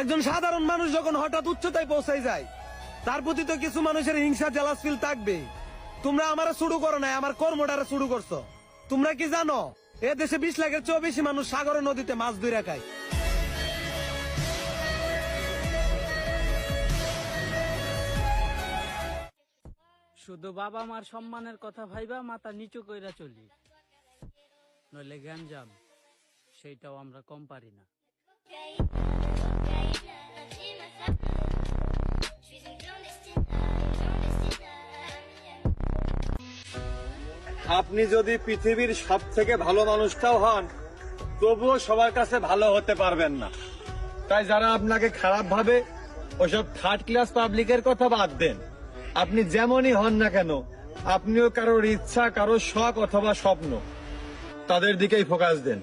একজন সাধারণ মানুষ যখন হঠাৎ উচ্চতায় পৌঁছায় যায়, তার প্রতি তো কিছু মানুষের হিংসা জেলাস ফিল থাকবে। তোমরা আমারে শুরু করো নাই, আমার কর্মটারে শুরু করছো। তোমরা কি জানো এ দেশে 20 লাখের চেয়েও বেশি মানুষ সাগর ও নদীতে মাছ ধরে খায়। শুধু বাবা মার সম্মানের কথা ভাইবা মাথা নিচু কইরা চলি, নইলে গ্যাঞ্জাম সেইটাও আমরা কম পারি না। আপনি যদি পৃথিবীর সব থেকে ভালো মানুষটাও হন, তবুও সবার কাছে ভালো হতে পারবেন না। তাই যারা আপনাকে খারাপ ভাবে, ওসব থার্ড ক্লাস পাবলিকের কথা বাদ দেন। আপনি যেমনই হন না কেন, আপনিও কারোর ইচ্ছা, কারোর শখ অথবা স্বপ্ন, তাদের দিকেই ফোকাস দেন।